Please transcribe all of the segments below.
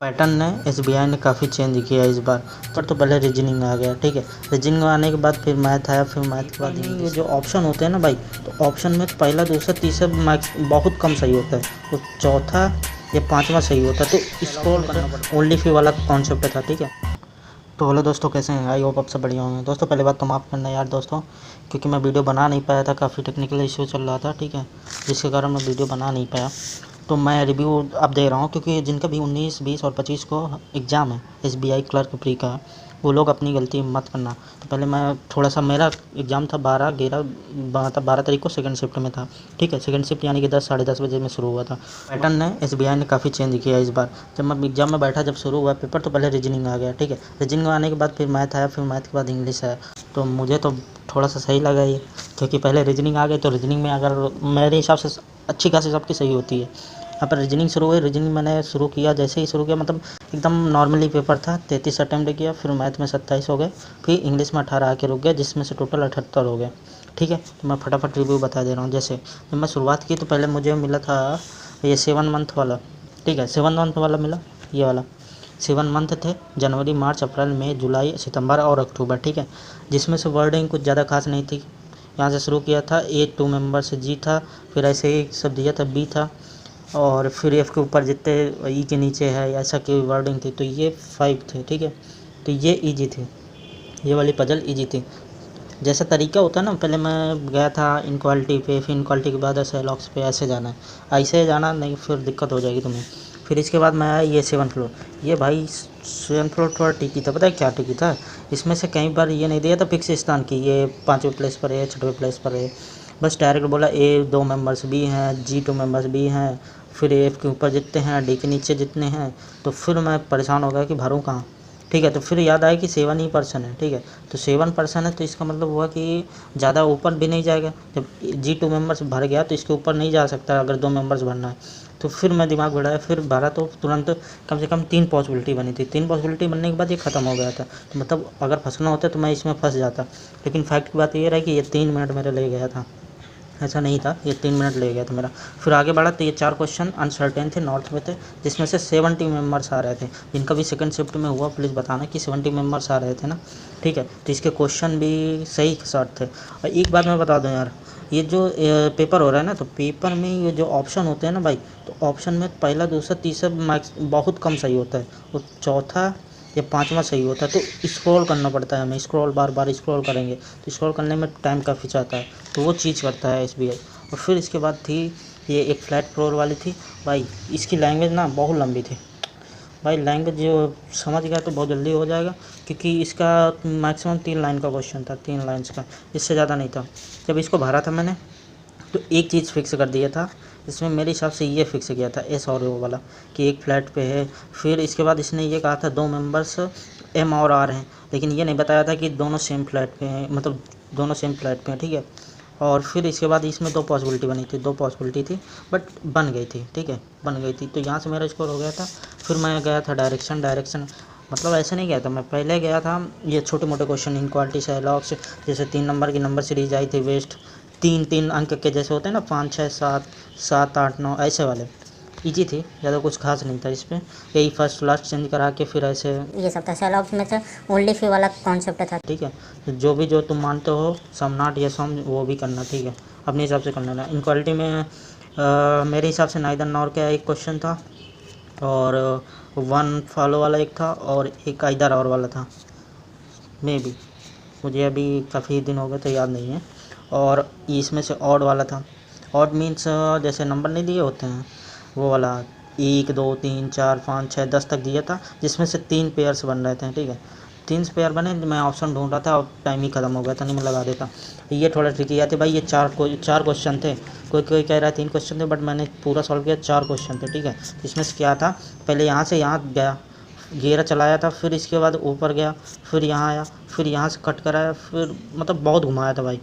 Pattern ने SBI ने काफ़ी चेंज किया इस बार। पर तो पहले रीजनिंग आ गया, ठीक है। रीजनिंग आने के बाद फिर मैथ आया, फिर मैथ के बाद ये जो ऑप्शन होते हैं ना भाई, तो ऑप्शन में पहला दूसरा तीसरा मार्क्स बहुत कम सही होता है, तो चौथा या पाँचवा सही होता है, तो स्क्रॉल करना पड़ता है। ओनली फी वाला कॉन्सेप्ट था, ठीक है। तो हेलो दोस्तों, कैसे हैं? आई होप आप सब बढ़िया होंगे। दोस्तों पहले बात तो माफ़ करना यार दोस्तों, क्योंकि मैं वीडियो बना नहीं पाया था, काफ़ी टेक्निकल इशू चल रहा था, ठीक है, जिसके कारण मैं वीडियो बना नहीं पाया। तो मैं रिव्यू अब दे रहा हूँ, क्योंकि जिनका भी 19, 20 और 25 को एग्ज़ाम है एसबीआई क्लर्क प्री का, वो लोग अपनी गलती मत करना। तो पहले मैं थोड़ा सा, मेरा एग्ज़ाम था 12 तारीख को सेकंड शिफ्ट में था, ठीक है। सेकंड शिफ्ट यानी कि 10 साढ़े 10 बजे में शुरू हुआ था। पैटर्न ने एसबीआई ने काफ़ी चेंज किया इस बार। जब मैं एग्ज़ाम में बैठा, जब शुरू हुआ पेपर, तो पहले रीजनिंग आ गया, ठीक है। रीजनिंग आने के बाद फिर मैथ आया, फिर मैथ के बाद इंग्लिश आया। तो मुझे तो थोड़ा सा सही लगा ये, क्योंकि पहले रीजनिंग आ गई, तो रीजनिंग में अगर मेरे हिसाब से अच्छी खासी सबकी सही होती है। यहाँ पर रीजनिंग शुरू हुई, रीजनिंग मैंने शुरू किया, जैसे ही शुरू किया मतलब एकदम नॉर्मली पेपर था, 33 अटैम्प्ट किया, फिर मैथ में 27 हो गए, फिर इंग्लिश में 18 आके रुक गया, जिसमें से टोटल 78 हो गए, ठीक है। तो मैं फटाफट रिव्यू बता दे रहा हूँ। जैसे जब मैं शुरुआत की, तो पहले मुझे मिला था ये 7 मंथ वाला, ठीक है, 7 मंथ वाला मिला, ये वाला 7 मंथ थे, जनवरी, मार्च, अप्रैल, मई, जुलाई, सितंबर और अक्टूबर, ठीक है। जिसमें से वर्डिंग कुछ ज़्यादा खास नहीं थी। यहाँ से शुरू किया था, ए 2 मेंबर से जी था, फिर ऐसे ही सब दिया था, बी था, और फिर एफ़ के ऊपर जितने ई के नीचे है ऐसा की वर्डिंग थी, तो ये 5 थे, ठीक है। तो ये ईजी थी, ये वाली पजल ईजी थी। जैसा तरीका होता है ना, पहले मैं गया था इनक्वालिटी पे, फिर इनक्वालिटी के बाद ऐसे लॉक्स पे, ऐसे जाना है, ऐसे जाना नहीं, फिर दिक्कत हो जाएगी तुम्हें। फिर इसके बाद मैं आया ये 7 फ्लोर, ये भाई 7 फ्लोर थोड़ा टिकी था, पता है क्या टिकी था? इसमें से कई बार ये नहीं दिया था फिक्स स्थान की, ये 5वें प्लेस पर है, 6वें प्लेस पर है, बस डायरेक्ट बोला ए 2 मेंबर्स बी हैं, जी 2 मेंबर्स बी हैं, फिर एफ के ऊपर जितने हैं, डी के नीचे जितने हैं। तो फिर मैं परेशान हो गया कि भरूँ कहाँ, ठीक है। तो फिर याद आया कि 7 ही पर्सन है, ठीक है। तो 7 पर्सन है, तो इसका मतलब हुआ कि ज़्यादा ऊपर भी नहीं जाएगा। जब जी 2 मेंबर्स भर गया, तो इसके ऊपर नहीं जा सकता अगर 2 मेंबर्स भरना है। तो फिर मैं दिमाग बढ़ाया, फिर भरा, तो तुरंत कम से कम 3 पॉसिबिलिटी बनी थी। 3 पॉसिबिलिटी बनने के बाद ये ख़त्म हो गया था। तो मतलब अगर फंसना होता तो मैं इसमें फंस जाता, लेकिन फैक्ट की बात ये रहा कि ये 3 मिनट मेरे ले गया था, ऐसा नहीं था, ये 3 मिनट ले गया था मेरा। फिर आगे बढ़ा, तो ये 4 क्वेश्चन अनसर्टेन थे, नॉर्थ में थे, जिसमें से 70 मेंबर्स आ रहे थे। जिनका भी सेकंड शिफ्ट में हुआ प्लीज़ बताना कि 70 मेंबर्स आ रहे थे ना, ठीक है। तो इसके क्वेश्चन भी सही शॉर्ट थे। और एक बात मैं बता दूं यार, ये जो पेपर हो रहा है ना, तो पेपर में ये जो ऑप्शन होते हैं ना भाई, तो ऑप्शन में पहला दूसरा तीसरा मार्क्स बहुत कम सही होता है, और चौथा या पाँचवा सही होता है। तो स्क्रॉल करना पड़ता है हमें, स्क्रॉल बार बार स्क्रॉल करेंगे, तो स्क्रॉल करने में टाइम काफ़ी चाहता है, तो वो चीज़ करता है एसबीआई। और फिर इसके बाद थी ये एक फ्लैट फ्लोर वाली थी भाई, इसकी लैंग्वेज ना बहुत लंबी थी भाई। लैंग्वेज जो समझ गया तो बहुत जल्दी हो जाएगा, क्योंकि इसका मैक्सिमम 3 लाइन का क्वेश्चन था, 3 लाइन्स का, इससे ज़्यादा नहीं था। जब इसको भरा था मैंने, तो एक चीज़ फिक्स कर दिया था इसमें, मेरे हिसाब से ये फिक्स किया था एस और ओ वाला, कि एक फ्लैट पे है। फिर इसके बाद इसने ये कहा था 2 मेंबर्स एम और आर हैं, लेकिन ये नहीं बताया था कि दोनों सेम फ्लैट पे हैं, मतलब दोनों सेम फ्लैट पे हैं, ठीक है। और फिर इसके बाद इसमें 2 पॉसिबिलिटी बनी थी, 2 पॉसिबिलिटी थी, बट बन गई थी, ठीक है, बन गई थी। तो यहाँ से मेरा स्कोर हो गया था। फिर मैं गया था डायरेक्शन, मतलब ऐसे नहीं गया था मैं, पहले गया था ये छोटे मोटे क्वेश्चन, इनक्वालिटी से लॉक्स, जैसे 3 नंबर की नंबर सीरीज आई थी, वेस्ट 3 अंक के जैसे होते हैं ना, 5 6 7 7 8 9 ऐसे वाले, इजी थी, ज़्यादा कुछ खास नहीं था इसमें। यही फर्स्ट लास्ट चेंज करा के फिर ऐसे ये सब था। सेलॉक्स में से ओनली फी वाला कॉन्सेप्ट था, ठीक है। तो जो भी जो तुम मानते हो, सम नॉट या सम, वो भी करना, ठीक है, अपने हिसाब से करना ना। इनक्वालिटी में मेरे हिसाब से नाइदर नॉर का एक क्वेश्चन था, और 1 फॉलो वाला एक था, और एक आइदर और वाला था, मे बी, मुझे अभी काफ़ी दिन हो गए तो याद नहीं है। और इसमें से ऑड वाला था। ऑड मीन्स जैसे नंबर नहीं दिए होते हैं, वो वाला 1 2 3 4 5 6 10 तक दिया था, जिसमें से 3 पेयर्स बन रहे थे, ठीक है। 3 पेयर बने, मैं ऑप्शन ढूंढ रहा था और टाइम ही ख़त्म हो गया था, नहीं मैं लगा देता। ये थोड़ा ट्रिकी आते भाई, ये 4 क्वेश्चन थे, कोई कोई कह रहा है 3 क्वेश्चन थे, बट मैंने पूरा सॉल्व किया, 4 क्वेश्चन थे, ठीक है। इसमें से क्या था, पहले यहाँ से यहाँ गया, घेरा चलाया था, फिर इसके बाद ऊपर गया, फिर यहाँ आया, फिर यहाँ से कट कर आया, फिर मतलब बहुत घुमाया था भाई,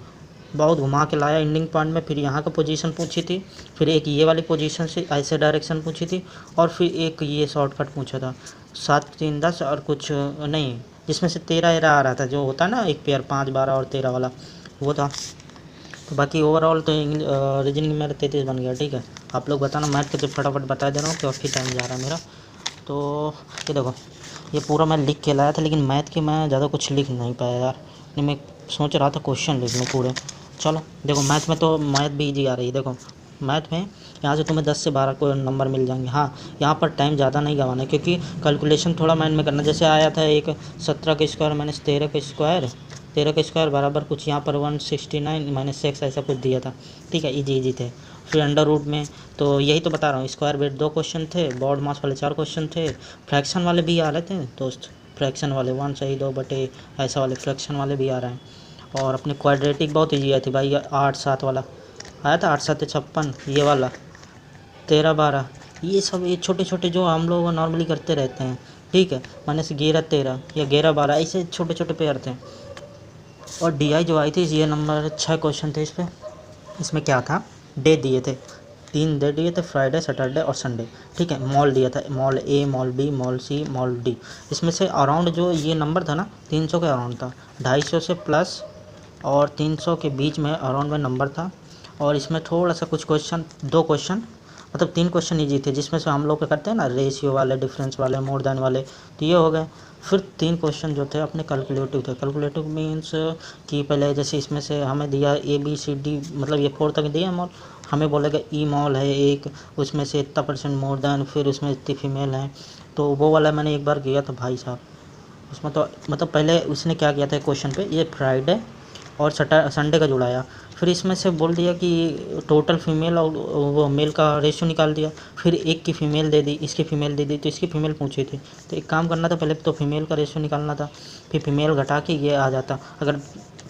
बहुत घुमा के लाया एंडिंग पॉइंट में। फिर यहाँ का पोजीशन पूछी थी, फिर एक ये वाली पोजीशन से ऐसे डायरेक्शन पूछी थी, और फिर एक ये शॉर्टकट पूछा था, 7 3 10 और कुछ नहीं, जिसमें से 13 एरा आ रहा था, जो होता है ना एक पेयर 5 12 और 13 वाला, वो था। तो बाकी ओवरऑल तो रीजनिंग मेरा 33 बन गया, ठीक है। आप लोग बताना, मैथ के तो फटाफट बता दे रहा हूँ, काफ़ी टाइम जा रहा है मेरा। तो ये देखो, ये पूरा मैं लिख के लाया था, लेकिन मैथ के मैं ज़्यादा कुछ लिख नहीं पाया यार, नहीं मैं सोच रहा था क्वेश्चन लिख लूँ पूरे। चलो देखो, मैथ में तो मैथ भी ईजी आ रही है। देखो मैथ में यहाँ से तुम्हें 10 से 12 को नंबर मिल जाएंगे। हाँ, यहाँ पर टाइम ज़्यादा नहीं गंवाना है, क्योंकि कैलकुलेशन थोड़ा माइंड में करना। जैसे आया था एक 17 का स्क्वायर माइनस 13 का स्क्वायर, 13 का स्क्वायर बराबर कुछ यहाँ पर 169 माइनस 6 ऐसा कुछ दिया था। ठीक है, इजी थे। फिर अंडर रूट में तो यही तो बता रहा हूँ, स्क्वायर ब्रेड 2 क्वेश्चन थे, बॉड मास वाले 4 क्वेश्चन थे, फ्रैक्शन वाले भी आ रहे थे दोस्त, फ्रैक्शन वाले 1 सही 2 बटे ऐसा वाले फ्रैक्शन वाले भी आ रहे हैं। और अपने क्वाड्रेटिक बहुत ईजी आई थी भाई, 8 7 वाला आया था, 8 7 56, ये वाला 13 12, ये सब ये छोटे छोटे जो हम लोग नॉर्मली करते रहते हैं। ठीक है, माइनस 11 13 या 11 12 ऐसे छोटे छोटे पेयर थे। और DI जो आई थी, ये नंबर 6 क्वेश्चन थे। इसमें क्या था, डे दिए थे, 3 डे दिए थे, फ्राइडे सैटरडे और संडे। ठीक है, मॉल दिया था, mall A mall B mall C mall D। इसमें से अराउंड जो ये नंबर था ना, 300 के अराउंड था, 250 से प्लस और 300 के बीच में अराउंड में नंबर था। और इसमें थोड़ा सा कुछ क्वेश्चन, 2 क्वेश्चन मतलब 3 क्वेश्चन ईजी थे, जिसमें से हम लोग क्या करते हैं ना, रेशियो वाले, डिफरेंस वाले, मोर देन वाले, तो ये हो गए। फिर 3 क्वेश्चन जो थे अपने कैलकुलेटिव थे। कैलकुलेटिव मीन्स कि पहले जैसे इसमें से हमें दिया ABCD, मतलब ये 4 तक दिया मॉल, हमें बोलेगा ई मॉल है एक, उसमें से इतना % मोर देन, फिर उसमें इतनी फीमेल है। तो वो वाला मैंने एक बार किया था भाई साहब, उसमें तो मतलब पहले उसने क्या किया था क्वेश्चन पे, ये फ्राइडे और संडे का जुड़ाया, फिर इसमें से बोल दिया कि टोटल फीमेल और वो मेल का रेशियो निकाल दिया, फिर एक की फ़ीमेल दे दी, इसकी फ़ीमेल दे दी, तो इसकी फ़ीमेल पूछी थी, तो एक काम करना था, पहले तो फीमेल का रेशियो निकालना था, फिर फीमेल घटा के ये आ जाता। अगर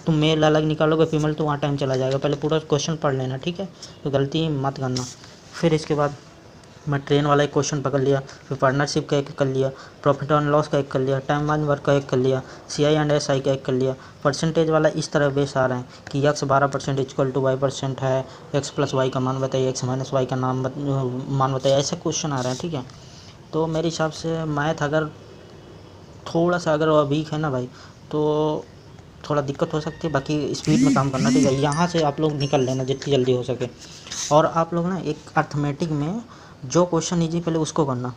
तुम मेल अलग निकालोगे फीमेल तो वहाँ टाइम चला जाएगा, पहले पूरा क्वेश्चन पढ़ लेना, ठीक है, तो गलती मत करना। फिर इसके बाद मैं ट्रेन वाला एक क्वेश्चन पकड़ लिया, फिर पार्टनरशिप का एक कर लिया, प्रॉफिट एंड लॉस का एक कर लिया, टाइम वाइज वर्क का एक कर लिया, CI&SI का एक कर लिया। परसेंटेज वाला इस तरह बेस आ रहे हैं कि x 12% इक्वल टू y% है, x प्लस वाई का मान बताइए, x माइनस वाई का मान बताइए, ऐसे क्वेश्चन आ रहे हैं। ठीक है, तो मेरे हिसाब से मैथ अगर थोड़ा सा अगर वीक है ना भाई, तो थोड़ा दिक्कत हो सकती है, बाकी स्पीड में काम करना। ठीक है, यहाँ से आप लोग निकल लेना जितनी जल्दी हो सके। और आप लोग ना एक अर्थमेटिक में जो क्वेश्चन ईजी पहले उसको करना।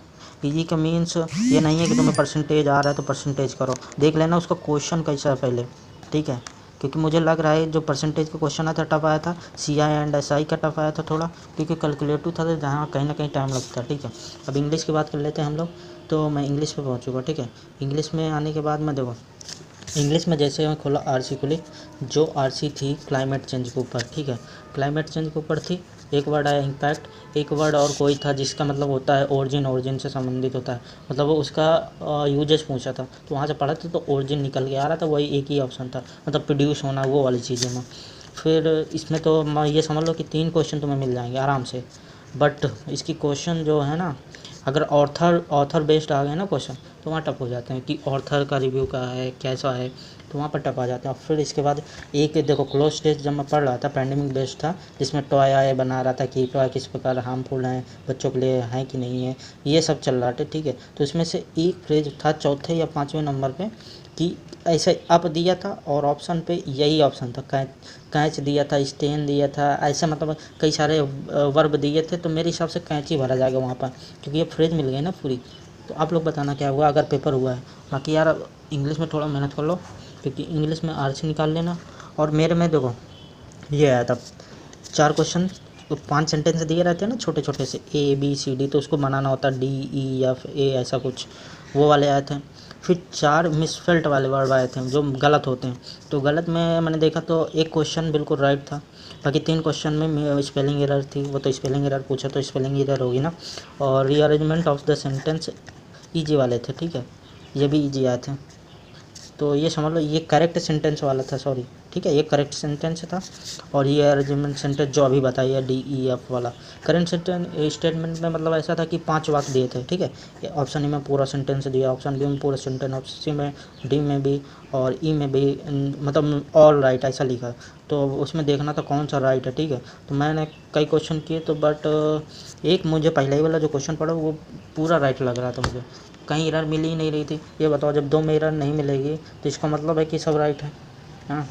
ईजी का मीन्स ये नहीं है कि तुम्हें परसेंटेज आ रहा है तो परसेंटेज करो, देख लेना उसका क्वेश्चन कैसा है पहले। ठीक है, क्योंकि मुझे लग रहा है जो परसेंटेज का क्वेश्चन आया था टफ आया था, CI&SI का टफ आया था थोड़ा, क्योंकि कैलकुलेटिव था, तो जहाँ कहीं ना कहीं टाइम लगता है। ठीक है, अब इंग्लिश की बात कर लेते हैं हम लोग। तो मैं इंग्लिश पे पहुँचूँगा। ठीक है, इंग्लिश में आने के बाद मैं देखो, इंग्लिश में जैसे मैं खोला RC खुली, जो RC थी क्लाइमेट चेंज के ऊपर। ठीक है, क्लाइमेट चेंज के ऊपर थी, एक वर्ड आया इम्पैक्ट, एक वर्ड और कोई था जिसका मतलब होता है ओरिजिन से संबंधित होता है, मतलब वो उसका यूजेस पूछा था, तो वहाँ से पढ़ा था तो ओरिजिन निकल के आ रहा था, वही एक ही ऑप्शन था, मतलब प्रोड्यूस होना, वो वाली चीज़ें में। फिर इसमें तो ये समझ लो कि 3 क्वेश्चन तुम्हें मिल जाएंगे आराम से। बट इसकी क्वेश्चन जो है ना, अगर ऑथर बेस्ड आ गए ना क्वेश्चन, तो वहाँ टफ हो जाते हैं कि ऑथर का रिव्यू का है, कैसा है, तो वहाँ पर टफ आ जाते हैं। फिर इसके बाद एक देखो, क्लोज टेस्ट जब मैं पढ़ रहा था, पैंडेमिक बेस्ड था, जिसमें टॉय आए बना रहा था कि टॉय किस प्रकार हार्मफुल हैं, बच्चों के लिए हैं कि नहीं है, ये सब चल रहा था। ठीक है, तो इसमें से एक फ्रेज था चौथे या 5वें नंबर पे कि ऐसे अप दिया था और ऑप्शन पे यही ऑप्शन था, कैच दिया था, स्टेन दिया था, ऐसे मतलब कई सारे वर्ब दिए थे, तो मेरे हिसाब से कैच ही भरा जाएगा वहाँ पर, क्योंकि ये फ्रेज मिल गई ना पूरी। तो आप लोग बताना क्या हुआ अगर पेपर हुआ है। बाकी यार इंग्लिश में थोड़ा मेहनत कर लो, क्योंकि इंग्लिश में RC निकाल लेना। और मेरे में देखो ये आया था 4 क्वेश्चन, तो 5 सेंटेंस दिए रहते हैं ना छोटे छोटे से, ABCD, तो उसको बनाना होता है DEFA ऐसा कुछ, वो वाले आए थे। फिर 4 मिसफेल्ट वाले वर्ड आए थे जो गलत होते हैं, तो गलत में मैंने देखा तो एक क्वेश्चन बिल्कुल राइट था, बाकी 3 क्वेश्चन में स्पेलिंग एरर थी, वो तो स्पेलिंग एरर पूछा तो स्पेलिंग एरर होगी ना। और rearrangement of the sentence easy वाले थे। ठीक है, ये भी ईजी आए थे, तो ये समझ लो ये करेक्ट सेंटेंस वाला था, सॉरी। ठीक है, ये करेक्ट सेंटेंस था, और ये अरेंजमेंट सेंटेंस जो अभी बताइए DEF वाला करेंट स्टेटमेंट में मतलब ऐसा था कि 5 वाक्य दिए थे। ठीक है, ऑप्शन ए में पूरा सेंटेंस दिया, ऑप्शन बी में पूरा सेंटेंस, ऑप्शन सी में, डी में भी और ई में भी, मतलब ऑल राइट ऐसा लिखा, तो उसमें देखना था कौन सा राइट है। ठीक है, तो मैंने कई क्वेश्चन किए, तो बट एक मुझे पहले ही वाला जो क्वेश्चन पढ़ा वो पूरा राइट लग रहा था मुझे, कहीं एरर मिल ही नहीं रही थी। ये बताओ, जब 2 में एरर नहीं मिलेगी तो इसका मतलब है कि सब राइट है। हाँ,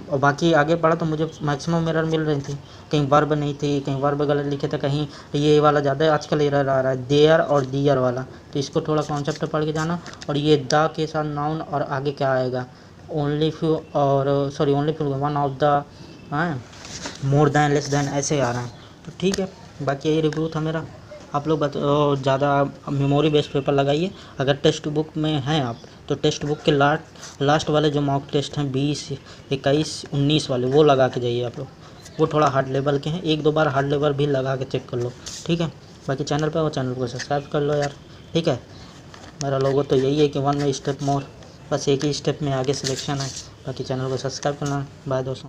और बाकी आगे पढ़ा तो मुझे मैक्सिमम एरर मिल रही थी, कहीं वर्ब नहीं थी, कहीं वर्ब गलत लिखे थे, कहीं ये वाला ज़्यादा आजकल एरर आ रहा है देयर और दियर वाला। तो इसको थोड़ा कॉन्सेप्ट पढ़ के जाना। और ये द के साथ नाउन और आगे क्या आएगा, ओनली फ्यू और sorry only few one of the, हाँ मोर दैन लेस दैन ऐसे आ रहा है। तो ठीक है, बाकी यही रिव्यू था मेरा। आप लोग ज़्यादा मेमोरी बेस्ड पेपर लगाइए। अगर टेक्स्ट बुक में हैं आप तो टेक्स्ट बुक के लास्ट वाले जो मॉक टेस्ट हैं 20, 21, 19 वाले वो लगा के जाइए आप लोग। वो थोड़ा हार्ड लेवल के हैं, एक दो बार हार्ड लेवल भी लगा के चेक कर लो, ठीक है। बाकी चैनल पे हो, चैनल को सब्सक्राइब कर लो यार, ठीक है। मेरा लोगो तो यही है कि 1 स्टेप मोर, बस एक ही स्टेप में आगे सिलेक्शन है। बाकी चैनल को सब्सक्राइब करना। बाय दोस्तों।